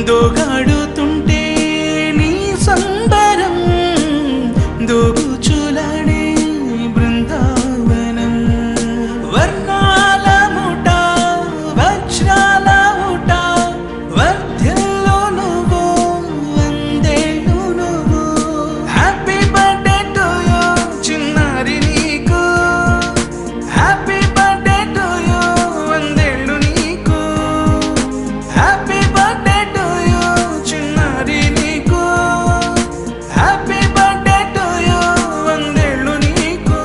దోగాడుతుంటే నీ సంబరం దోగుచులాడే బృందావనం వర్ణాల ముఠ వజ్రాల ముఠ వర్ధ్యంలో నువ్వు వందేళ్ళు నువ్వు హ్యాపీ బర్త్డే టు యూ చిన్నారి నీకు హ్యాపీ బర్త్డే టు యూ వందేళ్ళు నీకు హ్యాపీ బర్త్డే టు యూ చిన్నారి నీకు హ్యాపీ బర్త్డే టు యూ వందేళ్ళు నీకు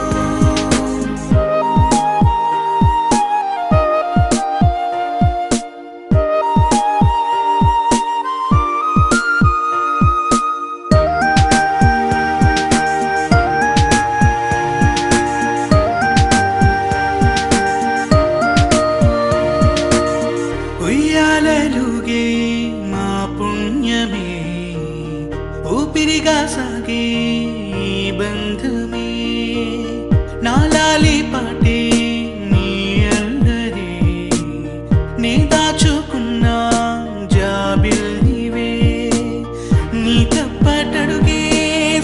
ఉయ్యాలలుగే మా పుణ్యమే ఊపిరిగా సాగే ఈ బంధమే నాలాలి పాటే నీ అల్లరే నే దాచుకున్న జాబిల్లివే నీ తప్పటడుగే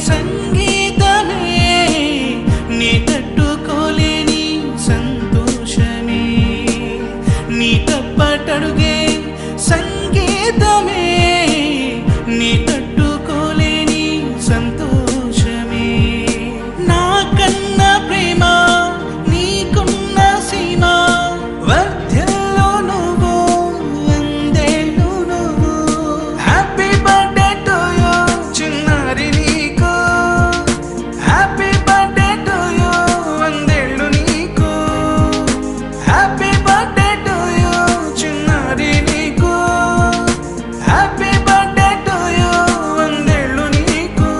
సంగీతమే నీ తట్టుకోలేని సంతోషమే నీ తప్పటడుగే సంగీతమే నీ తట్టుకోలేని సంతోషమే నా కన్న ప్రేమ నీకున్న సీమ వర్ధ్యంలో నువ్వు వందేళ్ళు నువ్వు హ్యాపీ బర్త్డే టు యూ చిన్నారి నీకు హ్యాపీ బర్త్డే టు యూ వందేళ్ళు నీకు హ్యాపీ బర్త్డే టు యూ చిన్నారి నీకు హ్యాపీ బర్త్డే టు యూ వందేళ్ళు నీకు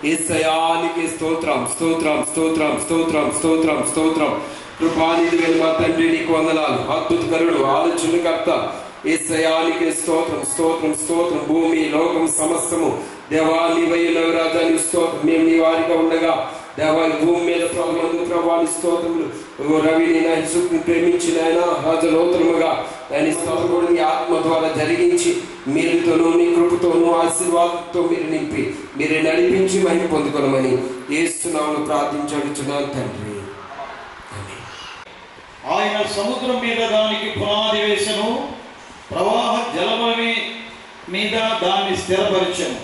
యేసయ్యానికి స్తోత్రం స్తోత్రం స్తోత్రం స్తోత్రం స్తోత్రం స్తోత్రం కృపానిధివైన మా తండ్రి నీకు వందనాలు అద్భుతకరుడు ఆలోచనకర్త యేసయ్యానికి స్తోత్రం స్తోత్రం స్తోత్రం భూమి లోకం సమస్తము దేవా నీవైన రాజా నీ స్తోత్రం మేము నీ వారిగా ఉండగా దేవా భూమి మీద ప్రభావాన్ని స్తోత్రములు రవిని నా యేసుని ప్రేమించిన ఆయన రాజనూతనముగా ఆయన స్తోత్రముడు నీ ఆత్మ ద్వారా జరిగించి మీరుతోనూ నీ కృపతోనూ ఆశీర్వాదంతో మీరు నింపి మీరే నడిపించి మహిమ పొందుకోనమని యేసు నామములో ప్రార్థించుచున్నాను తండ్రి. ఆయన సముద్రం మీద దానికి పునాది వేసెను, ప్రవాహ జలముల మీద దాన్ని స్థిరపరిచెను.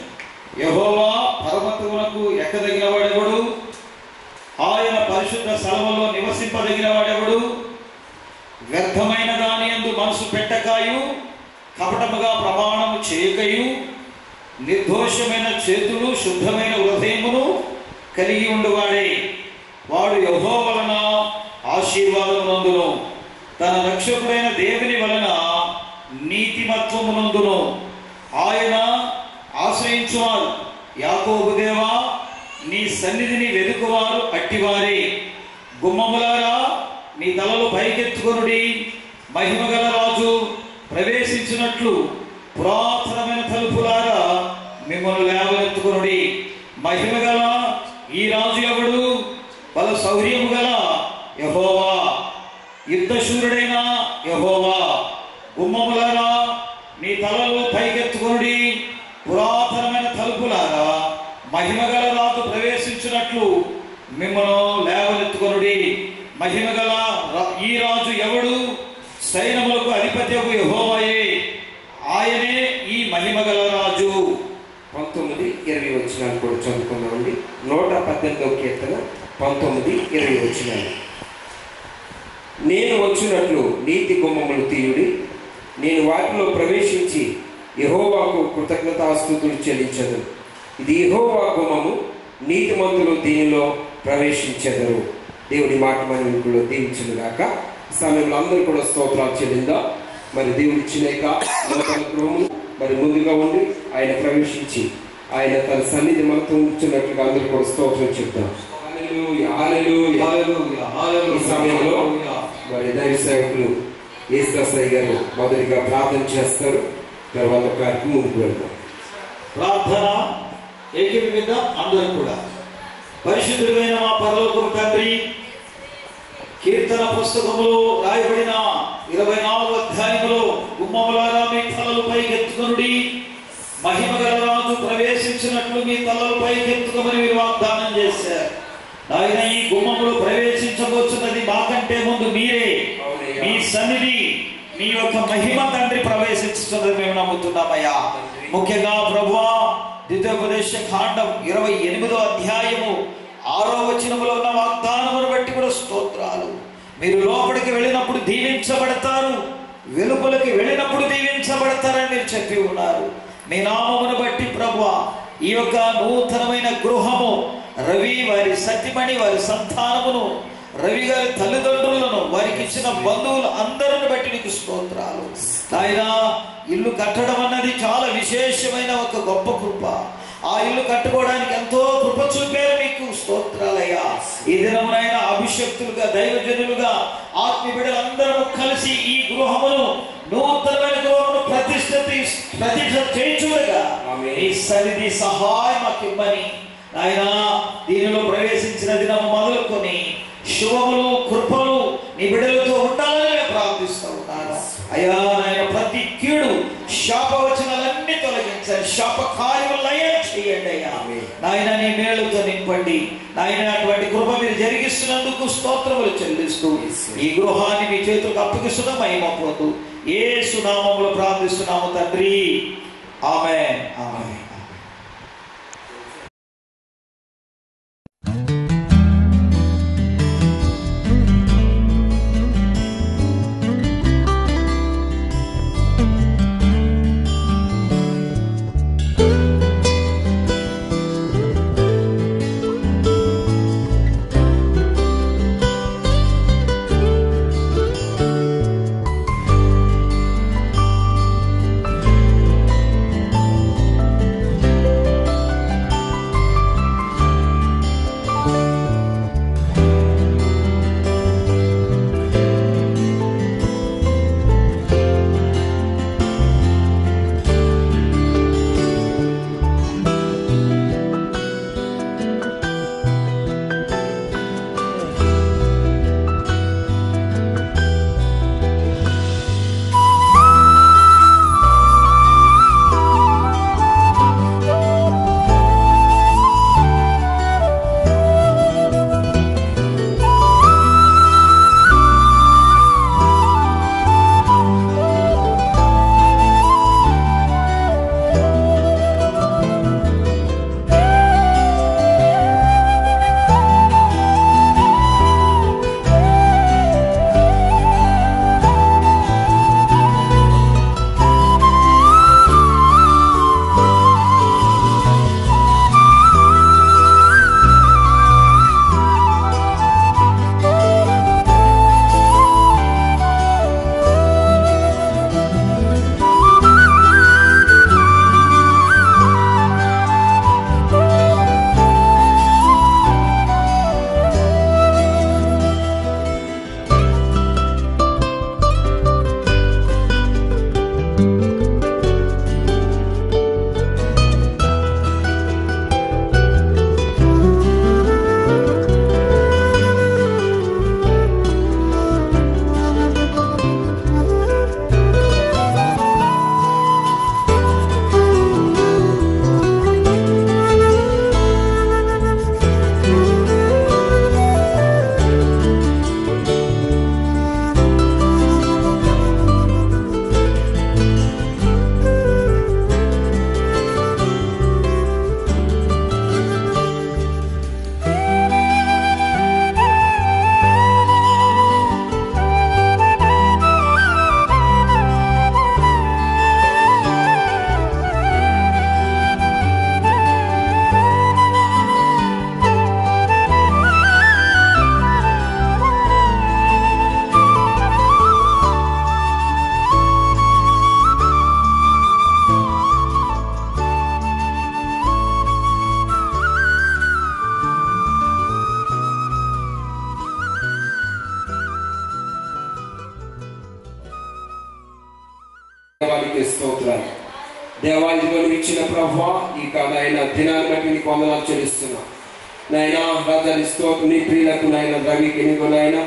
యెహోవా పర్వతములకు ఎక్కదగిన వాడెవడు? ఆయన పరిశుద్ధ స్థలములో నివసింపదగిన వాడెవడు? వ్యర్థమైన దాని యందు మనసు పెట్టకాయు కపటముగా ప్రమాణము చేయకయు నిర్దోషమైన చేతులు శుద్ధమైన హృదయమును కలిగి ఉండువాడే వాడు యెహోవా వలన ఆశీర్వాదమునందును తన రక్షకుడైన దేవుని వలన నీతిమత్వమునందును ఆయన ఆశ్రయించువారు. యాకోబు దేవా నీ సన్నిధిని వెదుకువారు అట్టివారే. గుమ్మములారా మీ తలలు పైకెత్తుకొనుడి, మహిమగల రాజు ప్రవేశించినట్లు పురాతనమైన తలుపులారా మిమ్మల్ని లేవనెత్తుకొనుడి. మహిమగల ఈ రాజు ఎవడు? బల శౌర్యము గల యెహోవా, యుద్ధశూరుడైన యెహోవా. గుమ్మములారా మీ తలలు పైకెత్తుకొనుడి, పురాతనమైన తలుపులారా మహిమగల రాజు ప్రవేశించినట్లు మిమ్మల్ని లేవనెత్తుకొనుడి. మహిమగల ఈ రాజు ఎవడు? సైన్యములకు అధిపత్యకు యెహోవాయే, ఆయనే ఈ మహిమగల రాజు. 19-20 వచనాలు కూడా చదువుకున్నామండి. 118వ కీర్తన 19-20 వచనాలు. నేను వచ్చినట్లు నీతి గుమ్మములు తీయుడి, నేను వాటిలో ప్రవేశించి యెహోవాకు కృతజ్ఞతాస్తుతులు చెల్లించదు. ఇది యెహోవా గుమ్మము, నీతిమంతులు దీనిలో ప్రవేశించెదరు. దేవుడి మాట మనలో దీవించును గాక. సమయంలో అందరూ కూడా స్తోత్రాలు చెల్లిందా. మరి దేవుడి ఇచ్చిన నూతన గృహము మరి ముందుగా ఉండి ఆయన ప్రవేశించి ఆయన తన సన్నిధి మనతో ఉంచున్నట్లుగా అందరూ కూడా స్తోత్రం చెప్తాం. ఈ సమయంలో మరి దైవ సేవకులు యేసుదాసయ్య గారు మొదటిగా ప్రార్థన చేస్తారు. తర్వాత కార్యక్రమం ముందుకు వెళ్తాం. ప్రార్థన ఏకీభవిద్దాం అందరూ కూడా. పరిశుద్ధుడైన మా పరలోకపు తండ్రి, కీర్తన పుస్తకములో రాయబడిన 24వ అధ్యాయములో గుమ్మములారా మీ తలలు పైకెత్తుకొనుడి, మహిమ గల రాజు ప్రవేశించినట్లు మీ తలలు పైకెత్తుకోమని మీరు వాగ్దానం చేశారు. ఆయన ఈ గుమ్మములు ప్రవేశించబోతున్నది మాకంటే ముందు మీరే. మీ సన్నిధి, మీ యొక్క మహిమ తండ్రి ప్రవేశించుతున్నది మేము నమ్ముతున్నామయ్యా. ముఖ్యంగా ప్రభువా, ద్వితీయోపదేశ కాండం 28వ అధ్యాయము 6వ వచనములో ఉన్న వాగ్దానమును బట్టి కూడా స్తోత్రాలు. మీరు లోపలికి వెళ్ళినప్పుడు దీవించబడతారు, వెలుపలికి వెళ్ళినప్పుడు దీవించబడతారని మీరు చెప్పి ఉన్నారు. మీ నామమును బట్టి ప్రభువా, ఈ యొక్క నూతనమైన గృహము, రవి వారి సత్యమణి వారి సంతానమును, రవి గారి తల్లిదండ్రులను, వారికి ఇచ్చిన బంధువులు అందరిని బట్టి నీకు స్తోత్రాలు. ఆయన ఇల్లు కట్టడం అన్నది చాలా విశేషమైన ఒక గొప్ప కృప. ఆ ఇల్లు కట్టుకోవడానికి ఎంతో కృప చూపారు, మీకు స్తోత్రాలయ్యా. ఈ దినమునైనా అభిషక్తులుగా, దైవజనులుగా, ఆత్మీయ బిడ్డలందరూ కలిసి ఈ గృహమును, నూతనమైన గృహమును ప్రతిష్ఠ చేయించుగా ఈ సన్నిధి సహాయం మాకు ఇవ్వని ఆయన దీనిలో ప్రవేశించిన దినము మొదలుకొని శుభములు, కృపలు నీ బిడ్డలతో ఉండాలని ప్రార్థిస్తూ ఉన్నాను. అయ్యా నాయన, ప్రతి కీడు, శాపవచనాలన్నీ తొలగించండి, శాప కార్యములు లయం చేయండి అయ్యా. నాయన నీ మేలుతో నింపండి నాయన. అటువంటి కృప మీరు జరిగిస్తున్నందుకు స్తోత్రములు చెల్లిస్తూ ఈ గృహాన్ని మీ చేతులకు అప్పగిస్తున్నాం. మహిమ పొందు యేసు నామములో ప్రార్థిస్తున్నాము తండ్రి, ఆమేన్, ఆమేన్. దేవానికి స్తోత్రాలు. దేవా, ఇదిగో నువ్వు ఇచ్చిన ప్రభువా, ఇక నాయన దినాన్ని బట్టి నీకు వందనాలు చెల్లిస్తున్నా. నాయన రాజాని స్తోత్రం, నీ ప్రియులకు నాయన రవికి నీకు నాయన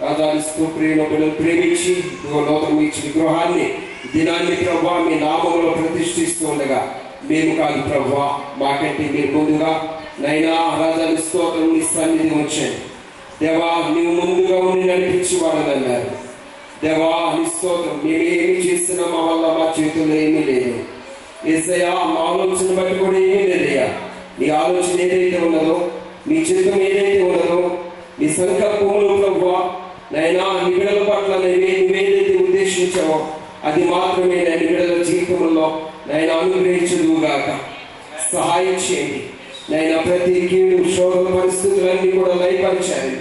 ఆధారిస్తూ ప్రియుల బిడ్డలు ప్రేమించి నూతనం ఇచ్చిన గృహాన్ని దినాన్ని ప్రభువా మీ నామంలో ప్రతిష్ఠిస్తూ ఉండగా మేము కాదు ప్రభువా, మాకంటే మీరు ముందుగా నైనా రాజాని స్తోత్రం నీ సన్నిధి వచ్చాను దేవా. నీవు ముందుగా ఉండి నడిపించి వాడదన్నారు దేవా. నీ స్తోత్రం. మేము ఏమి చేసినా మా వల్ల మా చేతుల్లో ఏమీ లేదు యేసయ్యా. మా ఆలోచన బట్టి కూడా ఏమీ లేదయ్యా. నీ ఆలోచన ఏదైతే ఉన్నదో, నీ చిత్తం ఏదైతే ఉన్నదో, నీ సంకల్పములు ప్రభువా నైనా నీ బిడ్డల పట్ల నువ్వేదైతే ఉద్దేశించావో అది మాత్రమే నేను బిడ్డల జీవితంలో నైనా అనుగ్రహించదుగాక. సహాయం చేయండి నైనా. ప్రతి కీడు శోధన పరిస్థితులన్నీ కూడా లయపరిచారు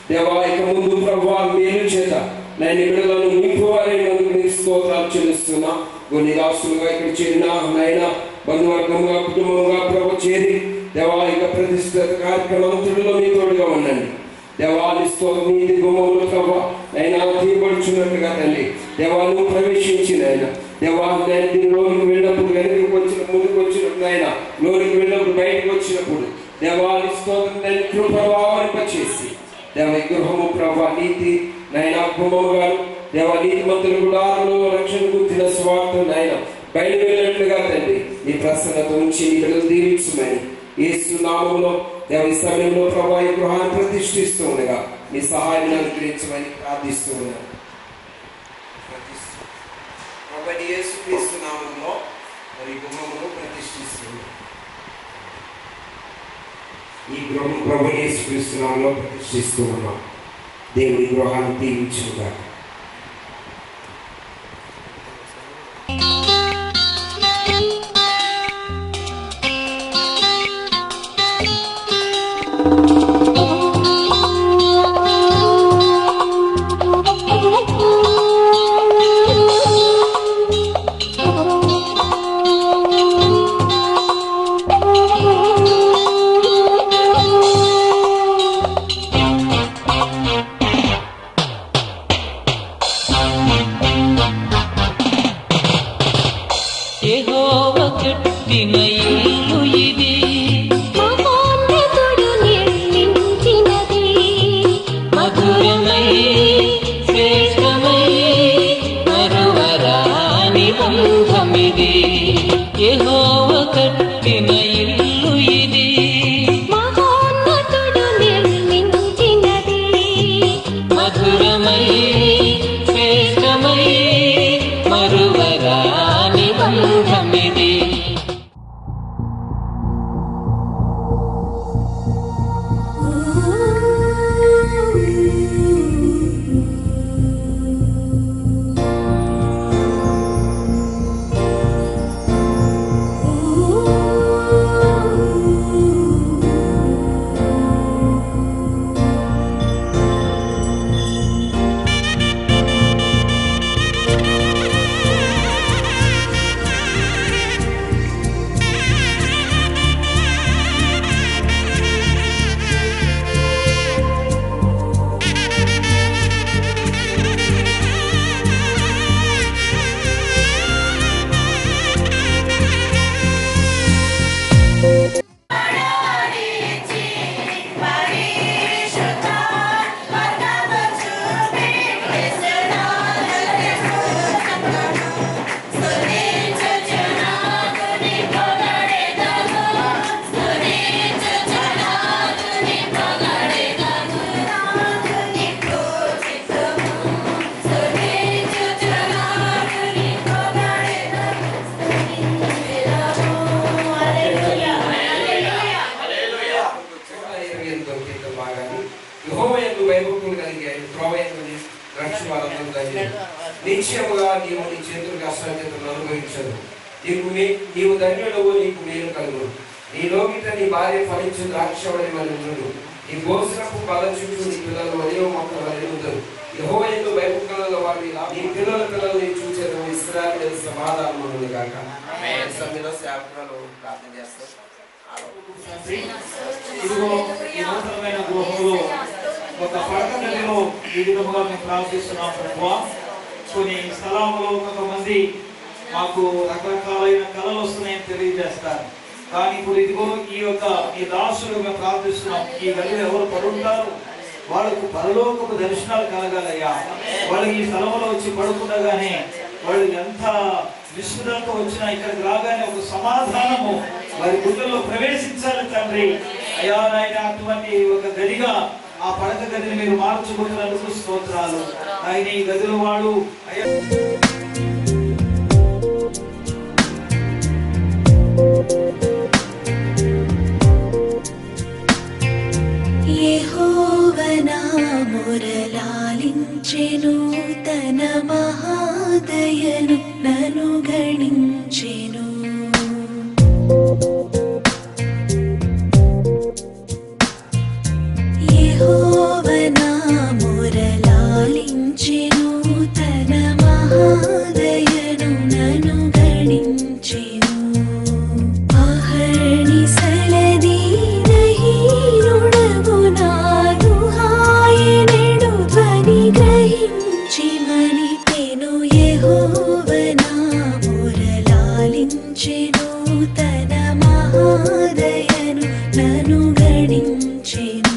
దేవా. ఇక ముందు ప్రభువా మేలు చేత నేను బిడ్డలను నింపువారైనందుకు నీకు స్తోత్రాలు చెల్లిస్తున్నా. కొన్ని రాష్ట్రాలుగా ఇక్కడ చేరిన నైనా బంధువర్గంగా కుటుంబంగా ప్రభు చేరి దేవా ఇక ప్రతిష్ఠిత కార్యక్రమంలో మీ తోడుగా ఉండండి దేవా. నీ స్తోత్రం. నీతి గుమ్మములు ప్రభు నైనా తీయబడుచున్నట్టుగా తండ్రి దేవా నువ్వు ప్రవేశించిన ఆయన దేవా. నేను లోనికి వెళ్ళినప్పుడు వెనక్కి వచ్చిన ముందుకు వచ్చినప్పుడు ఆయన లోనికి వెళ్ళినప్పుడు బయటకు వచ్చినప్పుడు దేవా నీ స్తోత్రం నేను కృపవారింపచేసి దేవ ఈ గృహము ప్రభు నీతి నైనా గుమ్మము గారు దేవా నీతి మంత్రులు గుడారంలో రక్షణ గుర్తిన స్వార్థం నాయన బయలు వెళ్ళినట్లుగా తండ్రి నీ ప్రసన్నత ఉంచి నీ బిడ్డలు దీవించమని యేసు నామములో దేవ ఈ సమయంలో ప్రభు ఈ గృహాన్ని ప్రతిష్ఠిస్తూ ఉండగా నీ సహాయం అనుగ్రహించమని ప్రార్థిస్తూ ఉన్నాను. కాబట్టి యేసు క్రీస్తు నామములో మరి గృహమును ప్రతిష్ఠిస్తూ ఈ గృహం ప్రభు యేసు క్రీస్తు నామములో ప్రతిష్ఠిస్తూ ఉన్నాం. దేవుడి గృహాన్ని దీవించుగా. నిశ్చయముగా నీవు నీ చేతులకు అశ్రద్ధతను అనుభవించదు. నీవు ధన్యుడవు, నీకు మేలు కలుగు. నీ లోకిట నీ భార్య ఫలించు ద్రాక్షవల్లి వలె ఉండును. నీ భోజనపు బల చుట్టూ నీ పిల్లలు ఒలివ మొక్కల వలె ఉందరు. యెహోవా యందు భయభక్తుల వారి నీ పిల్లల్ని చూసేది ఇశ్రాయేలు సమాధానం ఉండును గాక. ఆమేన్. సమయంలో సేవకులు ప్రార్థన చేస్తారు. ఇదిగో ఈ నూతనమైన గృహంలో ఒక పడక గదిలో ఈ విధముగా మేము ప్రార్థిస్తున్నాం ప్రభువా. కొన్ని స్థలాల్లో కొంతమంది మాకు రకరకాలైన కళలు వస్తున్నాయని తెలియజేస్తారు. కానీ ఇప్పుడు ఇదిగో ఈ యొక్క ఈ దాసులు మేము ప్రార్థిస్తున్నాం. ఈ గదిలో ఎవరు పడుంటారు, వాళ్ళకు పరలోకపు దర్శనాలు కలగాలయ్యా. వాళ్ళకి ఈ స్థలంలో వచ్చి పడుకుండగానే వాళ్ళు ఎంత విసుగుదలతో వచ్చినా ఇక్కడికి రాగానే ఒక సమాధానము వారి గుండెల్లో ప్రవేశించాలి తండ్రి. అయ్యా నాయన, అటువంటి ఒక గదిగా ఆ పడక గదిని మీరు మార్చుకుంటున్నందుకు స్తోత్రాలు. ఆయన ఈ గదిలో వాడు అయ్యా యెహోవా మొరలాలించెను, తన మహాదయను నన్ను గణించెను. యెహోవా మొరలాలించెను, తన మహాదయను నన్ను గణించెను. తన మహాదయను నన్ను గణించెను.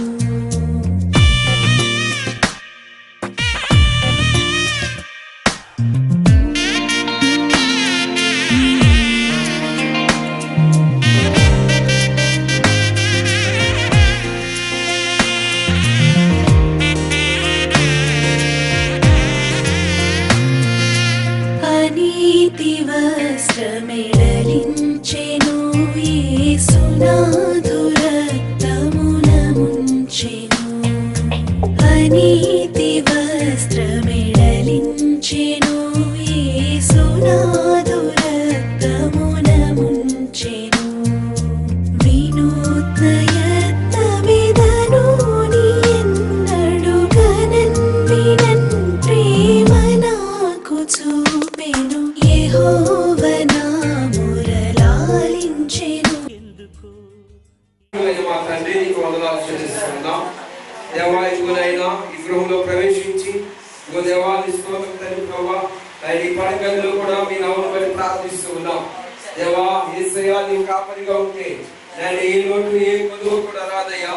అనీతి వస్త్రమెడలించెను, యేసునాథు రక్తమున ముంచెను. అనీతి వస్త్రమెడలించెను, యేసునాథు రక్తమున ముంచెను. వినూత్న యత్నమిదను నీ ఎన్నడు గనన్ వినన్ ప్రేమ నాకు చూపెను. యెహోవా మొరలాలించెను. మా తండ్రి నీకు వందనాలు చెల్లిస్తున్నాం. దేవా, ఇదిగోనైనా ఈ గృహంలో ప్రవేశించి ఇదిగో దేవాన్ని స్తోత్రం తండ్రి ప్రభువా, ఆయన ఈ పడకల్లో కూడా మీ నామమును బట్టి ప్రార్థిస్తూ ఉన్నాం. దేవా, యేసయ్యా నీవు కాపరిగా ఉంటే నేను ఏ లోటు ఏ కొదువు కూడా రాదయ్యా.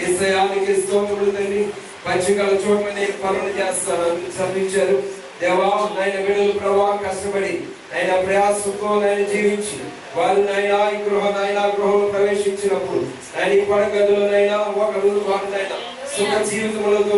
యేసయ్యా నీకు స్తోత్రములు తండ్రి. పచ్చికల చోట్ల నేను పనులు చేస్తాను చదివించారు. దేవా, నాయన బిడ్డలు ప్రభా కష్టపడి ఆయన ప్రయాసంతో ఆయన జీవించి వారు నాయన ఈ గృహంలో ప్రవేశించినప్పుడు ఆయన ఈ పడగదులనైనా ఒకరు వారినైనా సుఖ జీవితములతో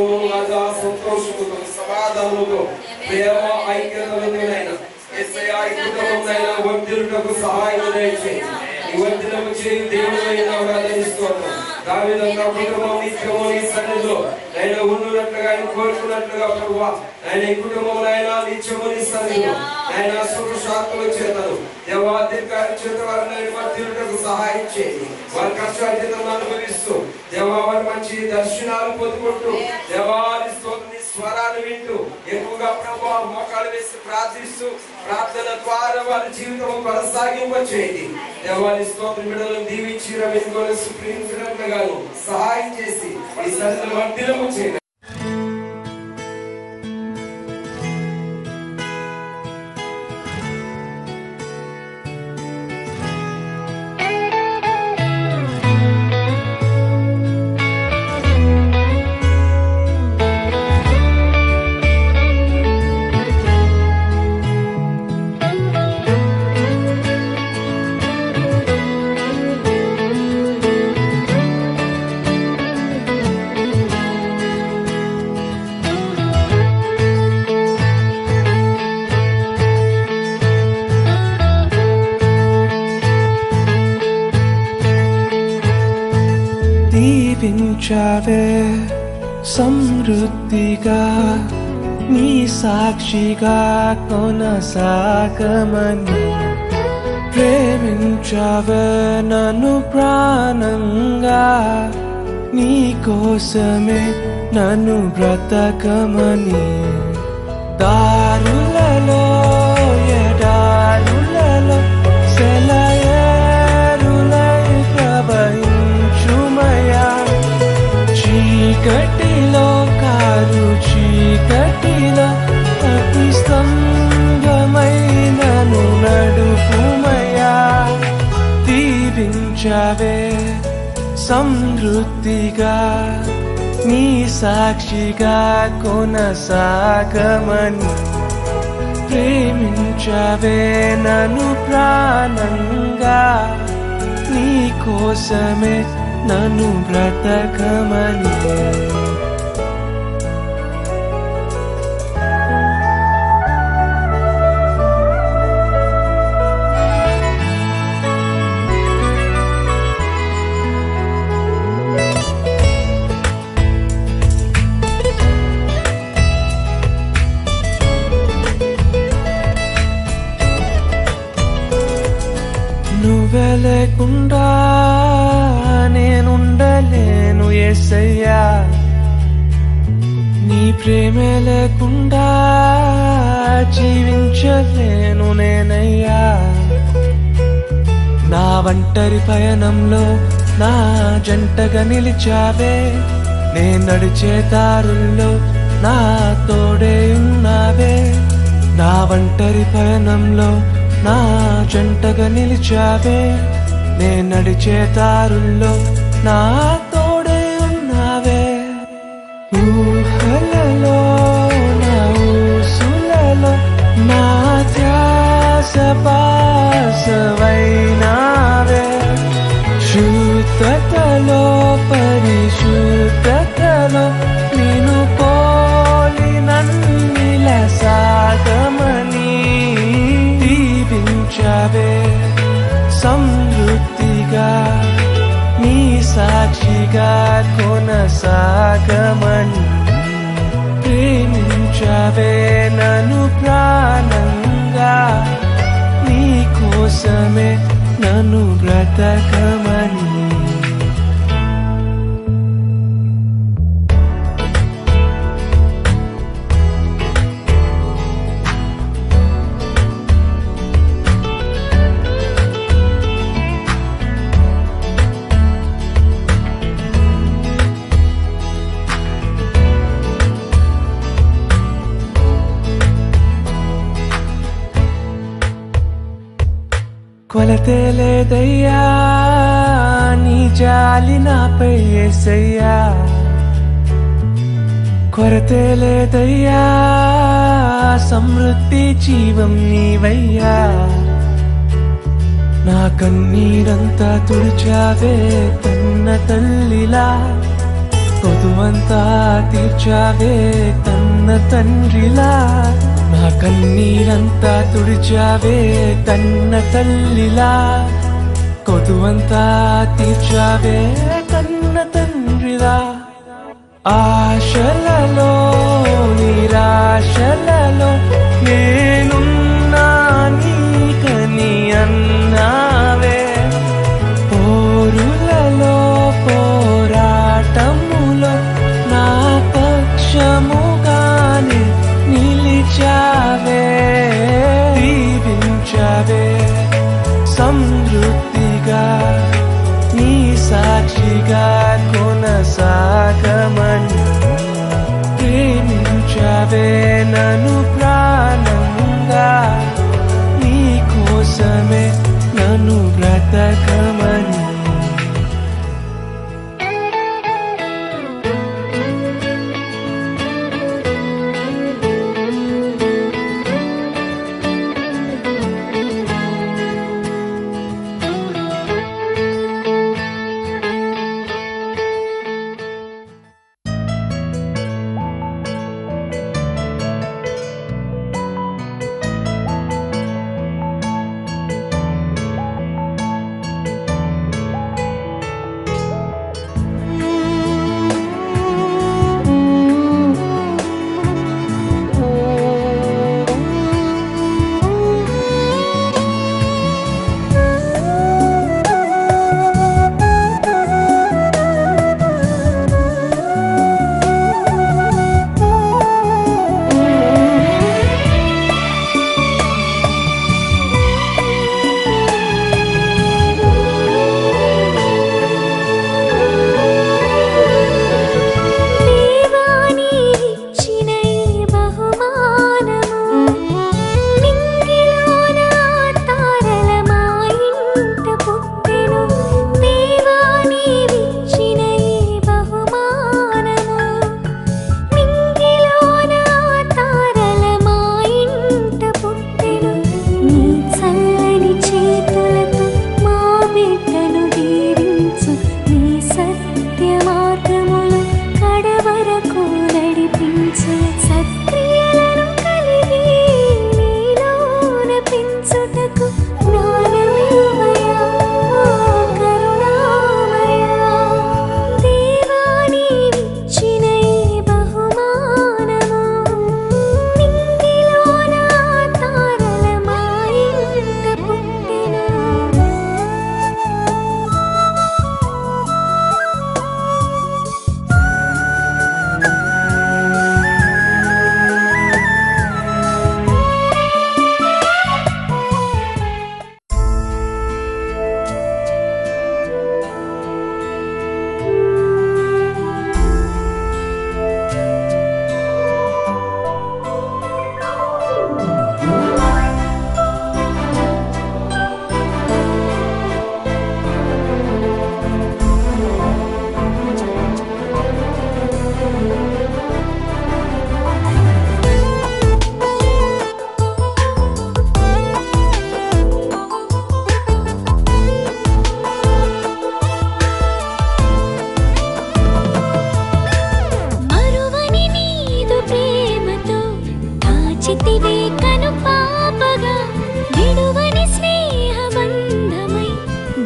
సంతోషముతో సమాధానముతో ప్రేమ ఐక్యతలతోనైనా యేసయ్యా ఈ కుటుంబమునైనా వర్ధిల్లుటకు సహాయం దయచేయండి. ఈ వర్ధిల్లము చేయు దేవుడైన స్తోత్రం. దావీదు కుటుంబం నిత్యము నీ సన్నిధిలో ఆయన ఉండునట్లుగా ఆయన కోరుకున్నట్లుగా ప్రభువా ఆయన ఈ కుటుంబమునైనా నిత్యము నీ సన్నిధిలో ఆయన సుఖ శాంతుల చేతను దేవా దీర్ఘాయు చేత వారిని వర్ధిల్లుటకు సహాయం చేయండి. వారి కష్టార్జితను అనుభవిస్తూ దేవా వారి మంచి దర్శనాలు పొందుకుంటూ దేవాని స్తోత్రం స్వరాన్ని వింటూ ఎక్కువగా ప్రభువా మోకాలు వేసి ప్రార్థిస్తూ ప్రార్థన ద్వారా వారి జీవితం కొనసాగింప చేయండి. దేవాని స్తోత్రం బిడ్డలను దీవించి రవిని సుప్రీంచినట్లుగాను సహాయం చేసి ఈ సన్నిధిలో వర్ధిల్లము చేయండి. దీవించావే సమృద్ధిగా నీ సాక్షిగా కొనసాగమని, ప్రేమించావే నన్ను ప్రాణంగా నీ కోసమే నన్ను బ్రతకమని. దారులలో ఎడారులలో సెలయేరులై ప్రవహించుమయా, చీకటిలో కారు చీకటిలో అతి స్తంభమైనను నడుపుమయా. దీవించావే సమృద్ధిగా నీ సాక్షిగా కొనసాగమని ప్రేమించవే నన్ను ప్రాణంగా నీ కోసమే నన్ను బ్రతకమని నువ్వే లేకుండా నేనుండలేను యేసయ్యా నీ ప్రేమే లేకుండా జీవించలేను నేనయ్యా నా ఒంటరి పయనంలో నా జంటగా నిలిచావే నే నడిచే దారుల్లో నా తోడే ఉన్నావే నా ఒంటరి పయనంలో నా జంటగా నిలిచావే నే నడిచే దారుల్లో నా తోడే ఉన్నావే ఊహలలో నా ఊసులలో నా ధ్యాస బాసవైనావే శుద్ధతలో పరిశుద్ధతలో నిన్ను పోలి నన్నిల సాగమని దీవించవే సమృద్ధిగా నీ సాక్షిగా కొనసాగమని ప్రేమించవే నన్ను ప్రాణంగా నీ కోసమే నన్ను బ్రతకమని కొలతే లేదయ్యా నీ జాలి నాపై యేసయ్యా కొరతే లేదయ్యా సమృద్ధి జీవం నీవయ్యా నా కన్నీరంతా తుడిచావే కన్న తల్లిలా కొదువంతా తీర్చావే కన్న తండ్రిలా నా కన్నీరంతా తుడిచావే కన్న తల్లిలా కొదువంతా తీర్చావే కన్న తండ్రిలా ఆశలలో నిరాశలలో నేనున్నా నీకని అన్నావే పోరులలో పోరాటములో నా పక్షముగానే నిలిచావే దీవించవే సమృద్ధిగా నీ సాక్షిగా కొనసాగమని ప్రేమించవే నన్ను ప్రాణంగా నీ కోసమే నన్ను బ్రతకమని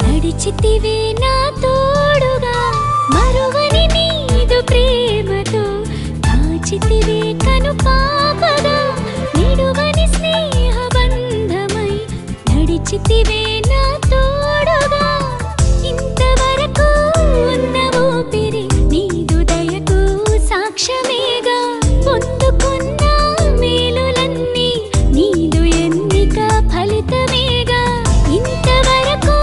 నడిచితివే నా తోడుగా మరువని నీదు ప్రేమతో కాచితివే కను పాపగా నిడువని స్నేహ బంధమై నడిచితివే నా తోడుగా ఇంతవరకు ఉన్న ఊపిరి నీదు దయకు సాక్ష్యమేగా పొందుకున్న మేలులన్నీ నీదు ఎన్నిక ఫలితమేగా ఇంతవరకు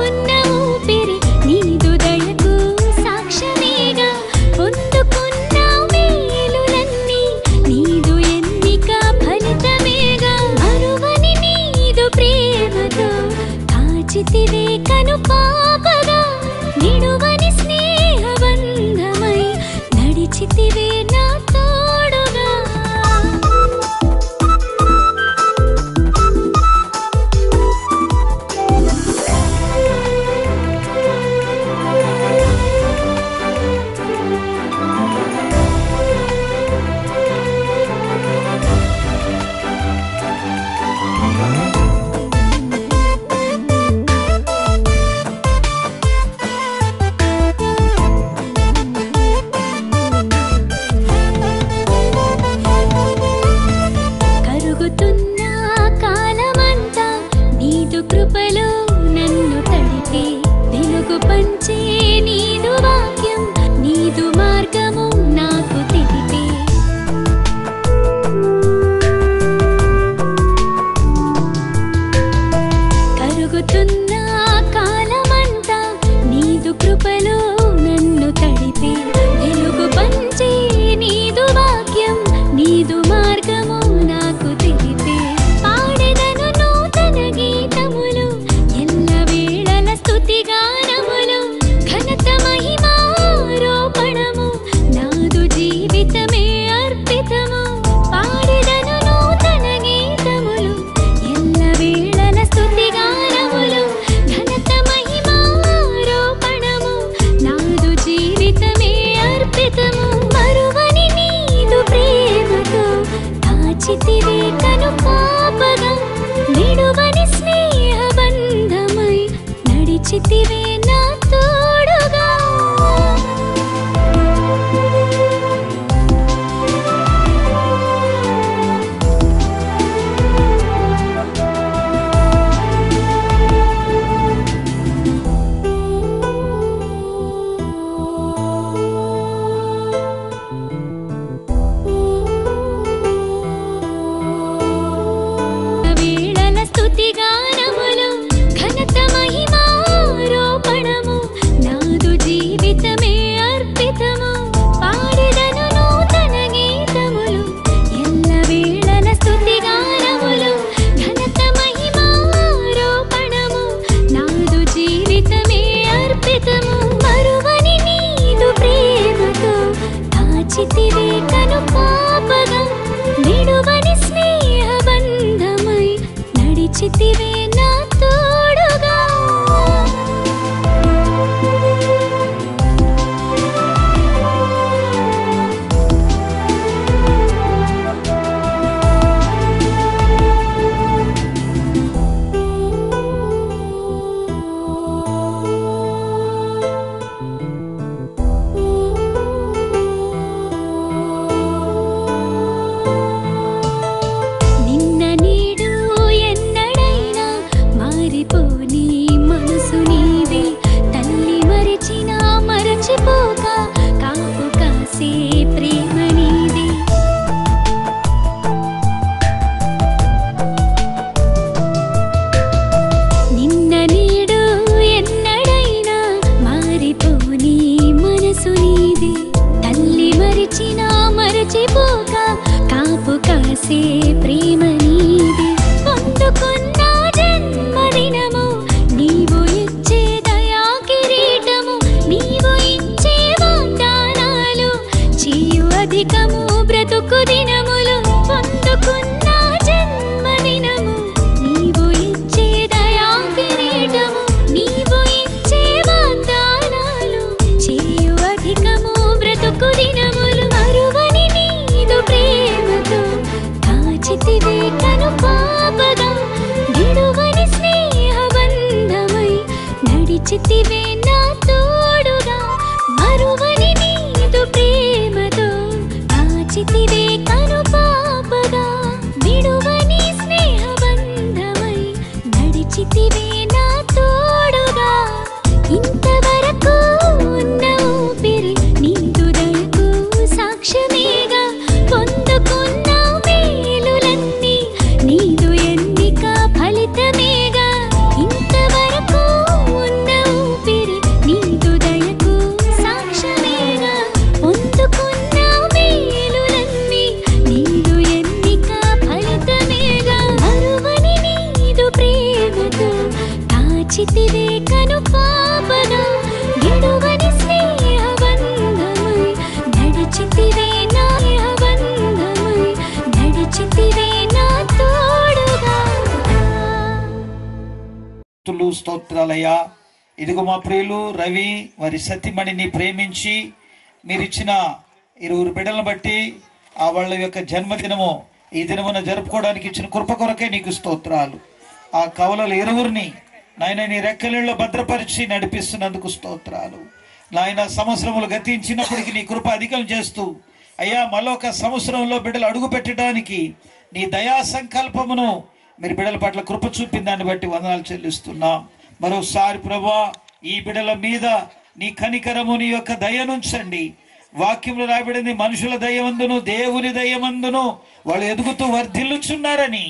ఉన్న ఊపిరి నీదు దయకు సాక్ష్యమేగా పొందుకున్న మేలులన్నీ నీదు ఎన్నిక ఫలితమేగా మరువని నీదు ప్రేమతో కాచితివే కను పాపగా నిడువని స్నేహ బంధమై నడిచితివే నా తోడుగా కరుగుతున్న కాలమంతా నీదు కృపలో నన్ను తడిపే వెలుగు పంచే నీదు వాక్యం నీదు మార్గము నాకు తెలిపే కరుగుతున్న కాలమంతా నీదు కృపలో నన్ను తడిపే వెలుగు పంచే నీదు వాక్యం నీదు మార్గము నాకు తెలిపే పాడెదను నూతన గీతములు ఎల్ల వేళల స్తుతి గానములు ఘనత మహిమారోపణము నాదు జీవితమే అర్పితము పాడెదను నూతన గీతములు ఎల్ల వేళల స్తుతి గానములు ఘనత మహిమారోపణము నాదు జీవితమే అర్పితము మరువని నీదు ప్రేమతో కాచితివే కను పాపగా నిడువని స్నేహ బంధమై నడిచితివే నా తోడుగా వేళల స్తుతి గానములు ఘనత మహిమారోపణము నాదు జీవితమే అర్పితము పాడెదను నూతన గీతములు ఎల్ల వేళల స్తుతి గానములు ఘనత మహిమారోపణము నాదు జీవితమే అర్పితము మరువని నీదు ప్రేమతో కాచితివే కను పాపగా నిడువని స్నేహ బంధమై నడిచితివే నా తోడుగా నడిచితివే నా తోడుగా మరువని నీదు ప్రేమతో కాచితివే కను పాపగా విడువని స్నేహబంధమై నడిచితివే నా తోడుగా ఇంతవరకు ఉన్న ఊపిరి నీదు దయకు సాక్ష్యమేగా పొందుకున్న మేలులన్నీ నీదు ఎన్నిక ఫలితమేగా ఇంతవరకు ఉన్న ఊపిరి నీదు దయకు సాక్ష్యమేగా పొందుకున్న మేలులన్నీ నీదు ఎన్నిక ఫలితమేగా మరువని నీదు ప్రేమతో కాచితివే కను పాపగా విడువని స్నేహబంధమై నడిచితివే నా బంధమై నడిచితివే నా తోడుగా. స్తోత్రాలయ్యా. ఇదిగో మా ప్రియులు రవి వారి సతీమణిని ప్రేమించి మీరిచ్చిన 20 బిడ్డలను బట్టి వాళ్ళ యొక్క జన్మదినము ఈ దినమున జరుపుకోవడానికి ఇచ్చిన కృప కొరకే నీకు స్తోత్రాలు. ఆ కవలలు 20 నాయన నీ రెక్కలిలో భద్రపరిచి నడిపిస్తున్నందుకు స్తోత్రాలు. నాయన సంవత్సరములు గతించినప్పటికీ నీ కృప అధికం చేస్తూ అయ్యా మరొక సంవత్సరంలో బిడ్డలు అడుగు పెట్టడానికి నీ దయా సంకల్పమును మీరు బిడ్డల పట్ల కృప చూపిన దాన్ని బట్టి వందనాలు చెల్లిస్తున్నాం. మరోసారి ప్రభువా ఈ బిడ్డల మీద నీ కనికరము నీ యొక్క దయనుంచండి. వాక్యంలో రాయబడింది మనుషుల దయమందును దేవుని దయమందును వాళ్ళు ఎదుగుతూ వర్ధిల్లుచున్నారని.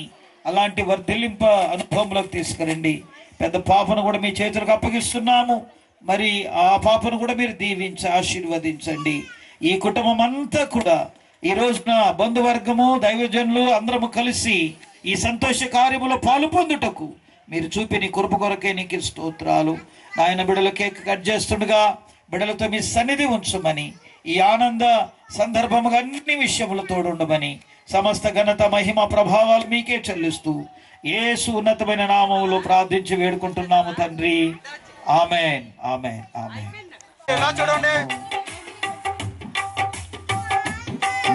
అలాంటి వర్ధిల్లింప అనుభవంలోకి తీసుకురండి. పెద్ద పాపను కూడా మీ చేతులకు అప్పగిస్తున్నాము. మరి ఆ పాపను కూడా మీరు దీవించి ఆశీర్వదించండి. ఈ కుటుంబం అంతా కూడా ఈ రోజున బంధువర్గము దైవజనులు అందరము కలిసి ఈ సంతోష కార్యములో పాలు పొందుటకు మీరు చూపిన కృప కొరకే నీకు స్తోత్రాలు. ఆయన బిడ్డల కేక్ కట్ చేస్తుండగా బిడ్డలతో మీ సన్నిధి ఉంచమని ఈ ఆనంద సందర్భముగా అన్ని విషయములు తోడుండమని సమస్త ఘనత మహిమ ప్రభావాలు మీకే చెల్లిస్తూ యేసు ఉన్నతమైన నామములో ప్రార్థించి వేడుకుంటున్నాము తండ్రి. ఆమేన్ ఆమేన్ ఆమేన్.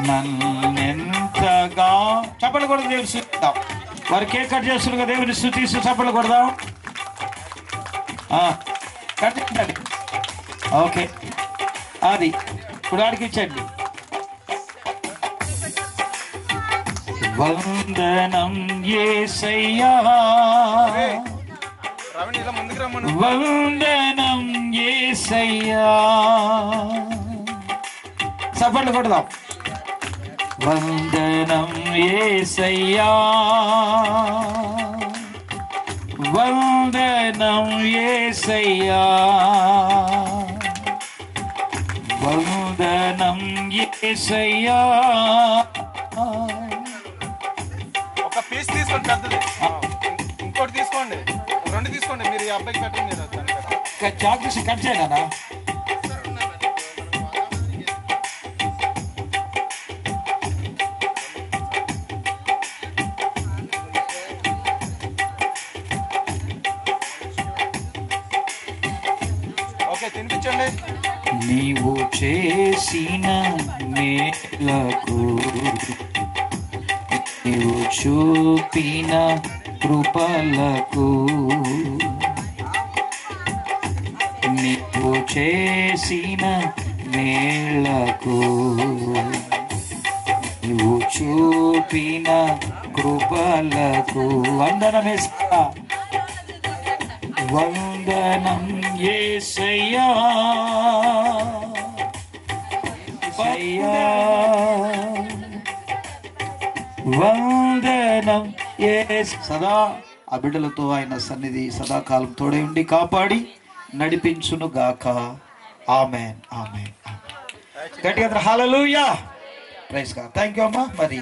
నన్నెంతగా చప్పట్లు కూడా తెలుసు వారు కేక్ కట్ చేస్తున్నారు. దేవుని స్తుతిస్తూ చప్పట్లు కొడదాం. కట్ చేయండి. ఓకే అది ఇప్పుడు ఆడికి ఇచ్చండి. వందనం యేసయ్యా వందనం యేసయ్యా చప్పట్లు కొడదాం. వందనం యేసయ్యా వందనం యేసయ్యా వందనం యేసయ్యా. ఒక పీస్ తీసుకోండి, పెద్దది ఇంకోటి తీసుకోండి, 2 తీసుకోండి. మీరు ఈ అబ్బాయికి పెట్టండి. చాక్ తీసి కట్ చేయనా? ఓకే తినిపించండి. నీవు చేసిన మేలకు నీవు చూపిన కృపలకు నీవు చేసిన మేలకు నీవు చూపిన కృపలకు వందనమేస్తా. వందనం యేసయ్యా వందనం యేసు. సదా ఆ బిడ్డలతో ఆయన సన్నిధి సదాకాలం తోడై ఉండి కాపాడి నడిపించును గాక. Amen amen. గట్టిగా hallelujah. Praise God. Thank you అమ్మా. మరి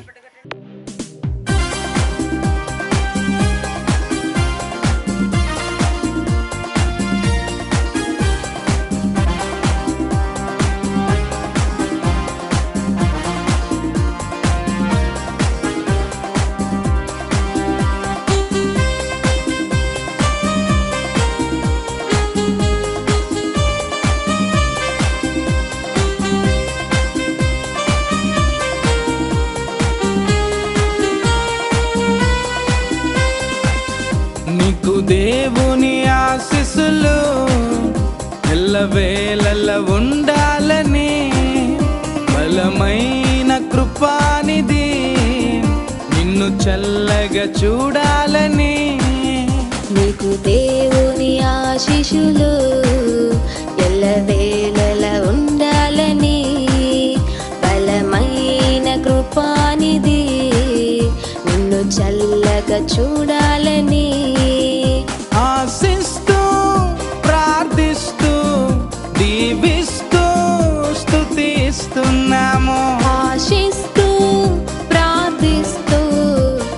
దేవుని ఆశీస్సులు ఎల్లవేళల ఉండాలని బలమైన కృపానిధి నిన్ను చల్లగా చూడాలని నీకు దేవుని ఆశీస్సులు ఎల్లవేళల ఉండాలని బలమైన కృపానిధి నిన్ను చల్లగా చూడాలని ఆశిస్తూ ప్రార్థిస్తూ దీవిస్తూ స్తుతిస్తున్నాము ఆశిస్తూ ప్రార్థిస్తూ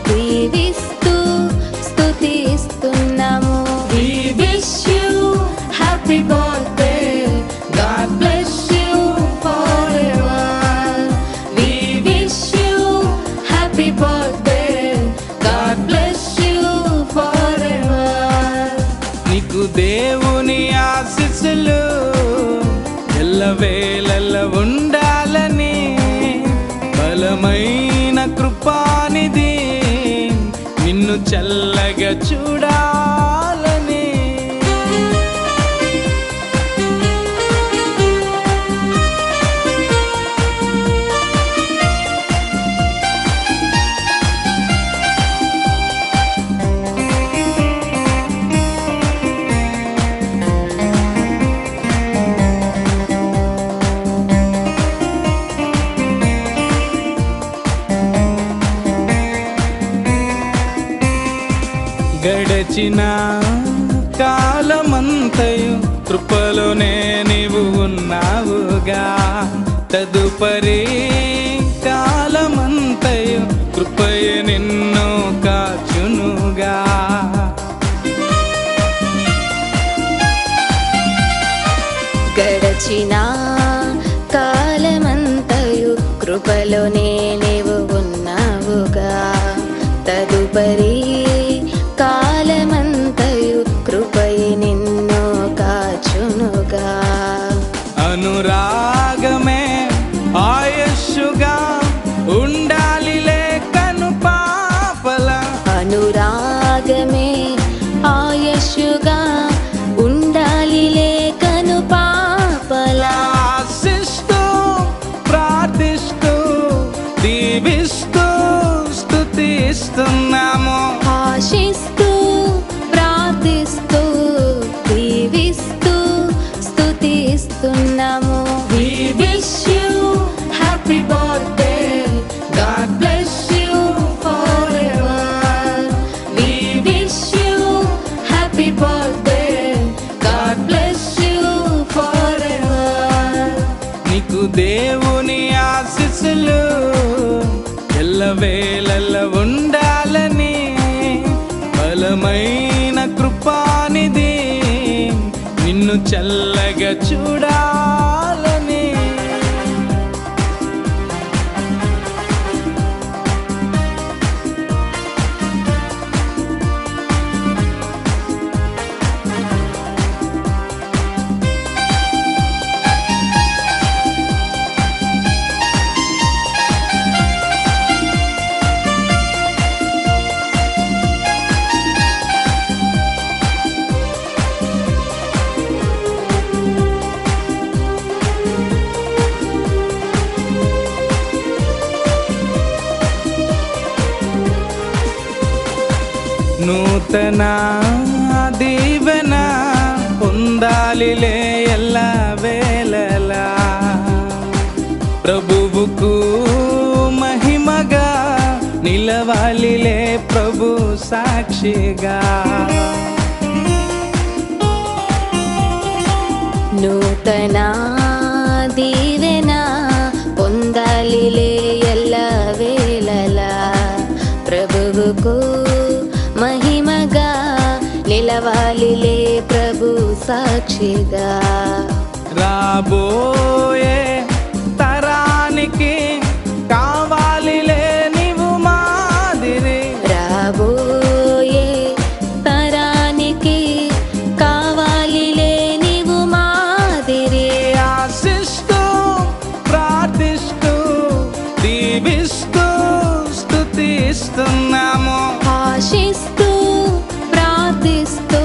దీవిస్తూ స్తుతిస్తున్నాము. We wish you happy birthday. God bless you forever. We wish you happy birthday. God bless you forever. నీకు దేవుని ఆశీస్సులు ఎల్లవేళల ఉండాలని బలమైన కృపానిధి నిన్ను చల్లగా చూడాలని గడచిన కాలమంతయు కృపలోనే నీవు ఉన్నావుగా తదుపరి కాలమంతయు కృపయే నిన్ను కాచునుగా గడచిన కాలమంతయు కృపలోనే నీవు ఉన్నావుగా తదుపరి కాలమంతయు కృపయే నిన్ను కాచునుగా అనురాగమే ఆయుష్గా ఉండాలిలే కను పాపల అనురాగమే ఆయుష్గా ఉండాలిలే కను పాపలా ఆశిస్తూ ప్రార్థిస్తూ దీవిస్తూ స్తుతిస్తున్నాము ఆశిస్తూ ప్రార్థిస్తూ దీవిస్తూ స్తుతిస్తున్నాము. We wish you happy birthday. God bless you forever. We wish you happy birthday. God bless you forever. నీకు దేవుని ఆశీస్సులు ఎల్లవేళల ఉండాలని బలమైన కృపానిధి నిన్ను చల్లగా చూడాలని నూతన దీవెన పొందాలిలే ఎల్ల వేళలా ప్రభువుకు మహిమగా నిలవాలిలే ప్రభు సాక్షిగా నూతన దీవెన పొందాలిలే ఎల్ల వేళలా ప్రభువుకు మహిమగా నిలవాలిలే ప్రభు సాక్షిగా రాబోయే తరానికి కావాలిలే నీవు మాదిరి రాబోయే తరానికి కావాలిలే నీవు మాదిరి ఆశిస్తూ ప్రార్థిస్తూ దీవిస్తూ స్తుతిస్తున్నాము ఆశిస్తూ ప్రార్థిస్తూ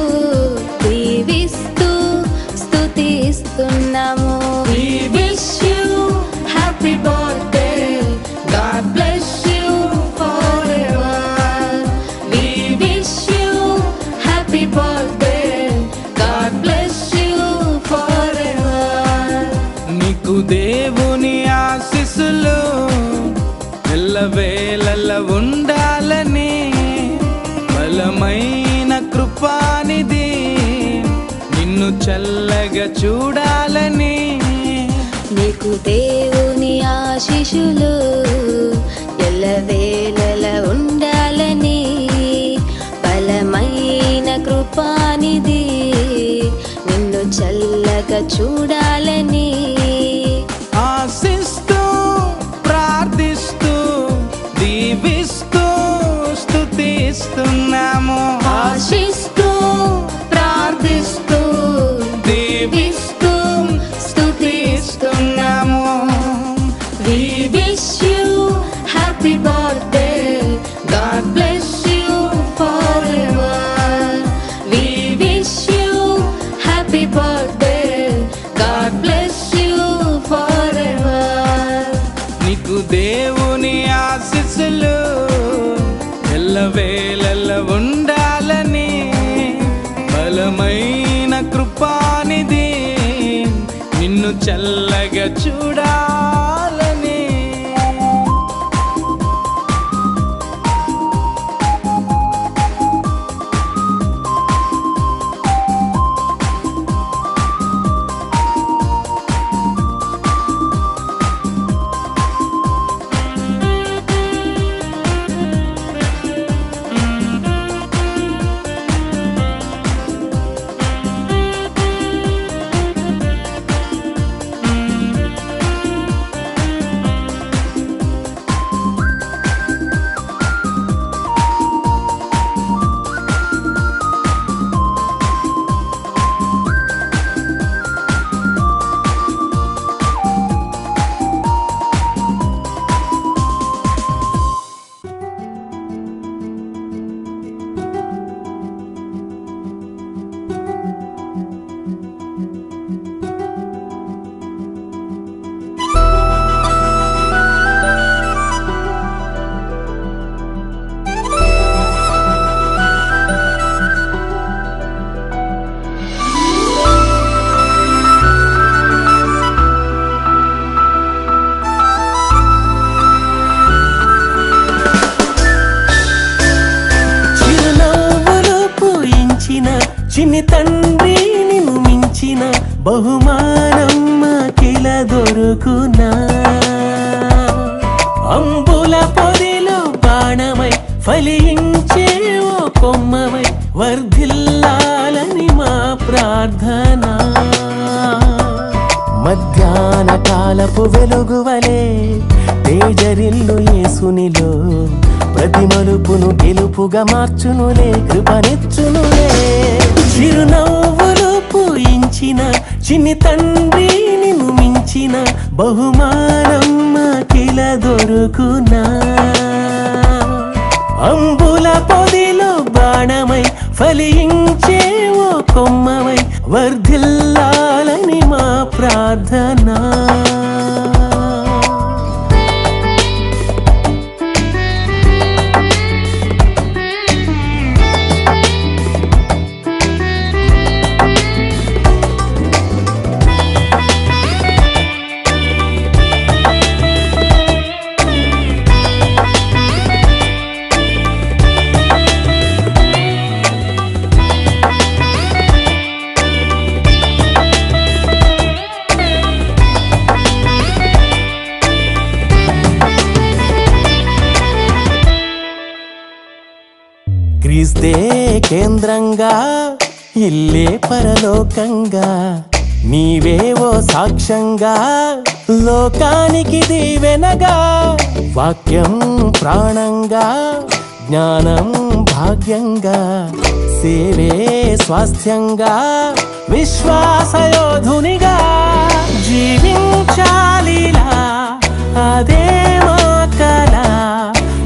దీవిస్తూ స్తుతి దేవుని ఆశీస్సులు ఎల్లవేళల ఉండాలని బలమైన కృపానిధి నిన్ను చల్లగా చూడాలని నీకు దేవుని ఆశీస్సులు ఎల్లవేళల ఉండాలని బలమైన కృపానిధి నిన్ను చల్లగా చూడాలని ఆశిస్తూ ప్రార్థిస్తూ దీవిస్తూ స్తుతిస్తున్నాము. ఆశిస్తూ ప్రార్థిస్తూ దీవిస్తూ స్తుతిస్తున్నాము. We wish you happy birthday. God bless you forever. We wish you happy birthday. God bless you forever. నీకు దేవుని ఆశీస్సులు ఎల్లవేళల ఉండాలని బలమైన కృపానిధి నిన్ను చల్లగా చూడాలని. చిన్ని తండ్రి నిన్ను మించిన బహుమానం మాకిలా దొరుకునా. అంబుల పొదిలో బాణమై ఫలించే ఓ కొమ్మవై వర్ధిల్లాలని మా ప్రార్థన. మధ్యాహ్న కాలపు వెలుగువలే తేజరిల్లు యేసునిలో ప్రతి మలుపును గెలుపుగా మార్చునులే కృపనిచ్చునులే. చిరునవ్వులు పూయించిన చిన్ని తండ్రి నిన్ను మించిన బహుమానం మాకిలా దొరుకునా. అంబుల పొదిలో బాణమై ఫలించే ఓ కొమ్మవై వర్ధిల్లాలని మా ప్రార్థన. క్రీస్తే కేంద్రంగా ఇల్లే పరలోకంగా నీవేవో సాక్ష్యంగా లోకానికి దీవెనగా వాక్యం ప్రాణంగా జ్ఞానం భాగ్యంగా సేవే స్వాస్థ్యంగా విశ్వాసయోధునిగా జీవించాలిలా అదే మా కల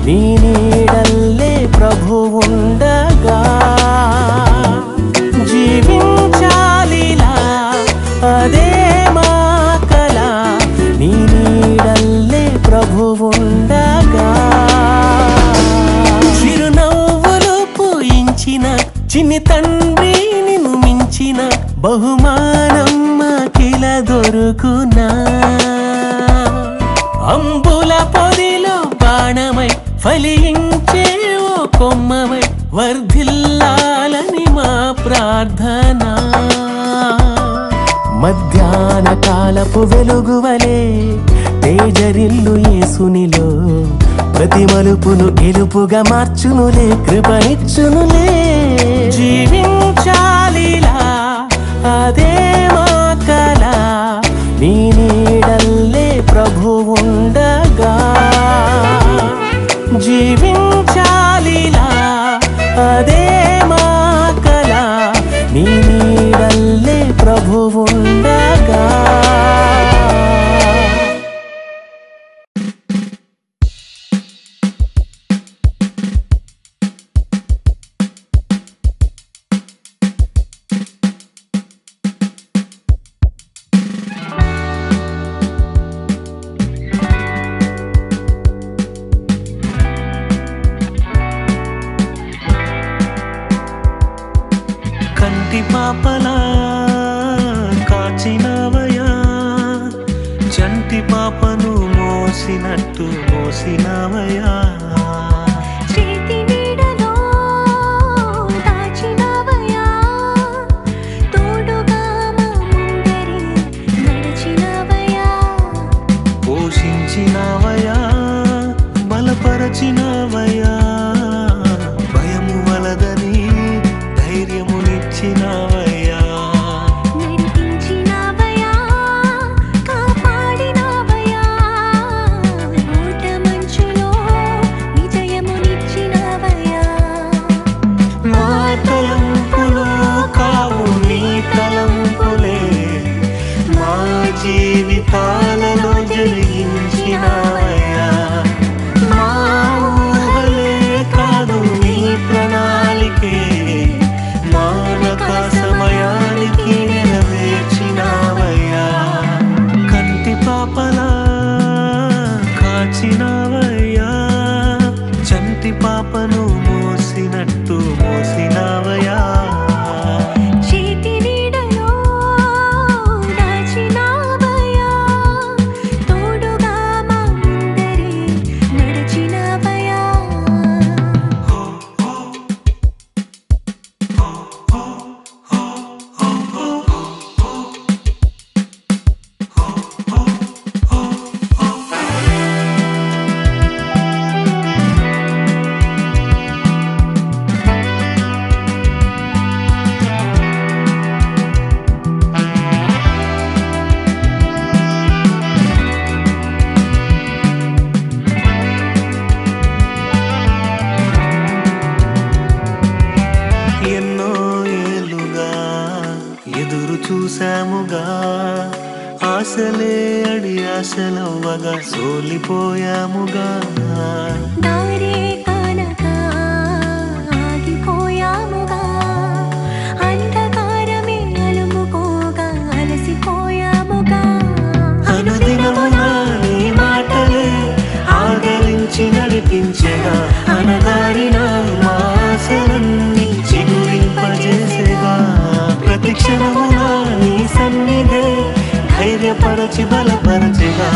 నీ నీడల్లే ప్రభు ఉండగా జీవించాలిలా అదే మా కల నీ నీడల్లే ప్రభు ఉండగా చిరునవ్వులు పూయించిన చిన్ని తండ్రి నిన్ను మించిన బహుమానం మాకిలా దొరుకునా అంబుల పొదిలో బాణమై ఫలించే ఓ కొమ్మవై వర్ధిల్లాలని మా ప్రార్థన మధ్యాహ్న కాలపు వెలుగువలే తేజరిల్లు యేసునిలో ప్రతి మలుపును గెలుపుగా మార్చునులే కృపనిచ్చునులే జీవించాలిలా అదే మా కల నీ నీడల్లే ప్రభువుండగా జీవించాలిలా అదే మా కల నీ నీడల్లే ప్రభువుండగా పాపలా కాచినవయా చంటి పాపను మోసినట్టు మోసినవయా చేతి నీడలో దాచినవయా తోడుగా మా ముందరి నడిచినవయా పోషించినవయా బలపరచినవయా భయము వలదని ధైర్యమునిచ్చినవయ్యా నడిపించినవయా కాపాడినవయా ఊట మంచులో విజయమునిచ్చినవయా మా తలంపులు కావు నీ తలంపులే మా జీవితాలలో జరిగించినవయ్యా మా ఊహలే కాదు నీ ప్రణాళికే మానక సమయానికి నెరవేర్చినవయ్యా కంటి పాపలా కాచినవయ్యా చంటి పాపను మోసినట్టు మోసినవయ్యా చేతి నీడలో దాచినవయా తోడుగా మా ముందరి నడిచినవయా ఎన్నో ఏళ్ళుగా ఎదురు చూసాముగా ఆశలే అడి ఆశలవ్వగా సోలిపోయాముగా దారే కనక ఆగిపోయాముగా అంధకారమే అలుముకోగా అలసిపోయాముగా అనుదినమునా నీ మాటలే ఆదరించి నడిపించెగా అనగారిన మా ఆశలన్నీ చిగురింపజేసేగా ప్రతి క్షణమునా నీ సన్నిధే ధైర్యపరచి బలపరచెగా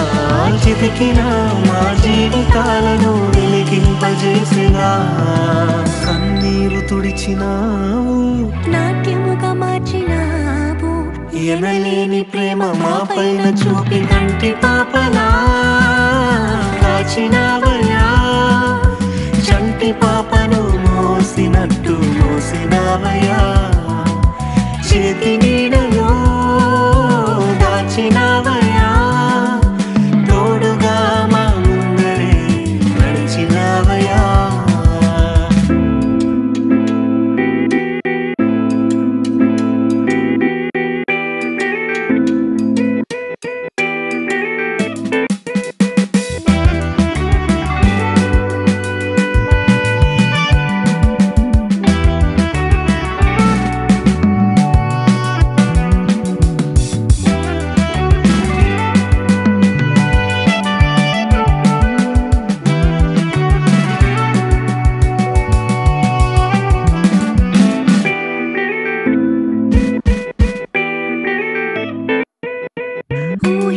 చితికిన మా జీవితాలను వెలిగింపజేసేగా కన్నీరు తుడిచినావు నాట్యముగా మార్చినావు ఎనలేని ప్రేమ మా పైన చూపి కంటి పాపలా కాచినవయ్యా చంటి పాపను మోసినట్టు మోసినవయ్యా చేతి నీడలో దాచినవయ్యా తోడుగా మా ముందరే నడిచినవయ్యా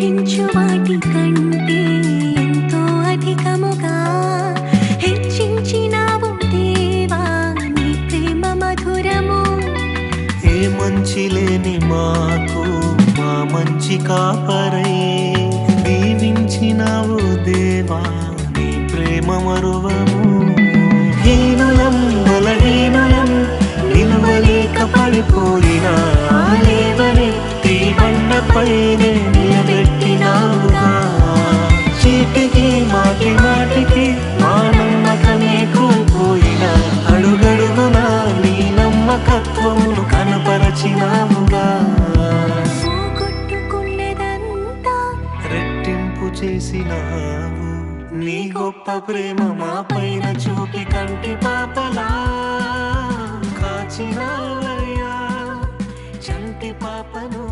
ఊహించు వాటి కంటే ఎంతో అధికముగా హెచ్చించినావు దేవా నీ ప్రేమ మధురము. ఏ మంచి లేని మాకు మా మంచి కాపరై దీవించినావు దేవా నీ ప్రేమ మరువము. హీనులం బలహీనులం నిలవలేక పడిపోయినా లేవనెత్తి బండపైనే నిలబెట్టినావుగా. చీటికి మాటి మాటికి మా నమ్మకమే కోల్పోయినా అడుగడుగునా నీ నమ్మకత్వమును కనపరచినావుగా. పోగొట్టుకున్నదంతా రెట్టింపు చేసినావు నీ గొప్ప ప్రేమ మా పైన చూపి కంటి పాపలా కాచినావయ్యా చంటి పాపను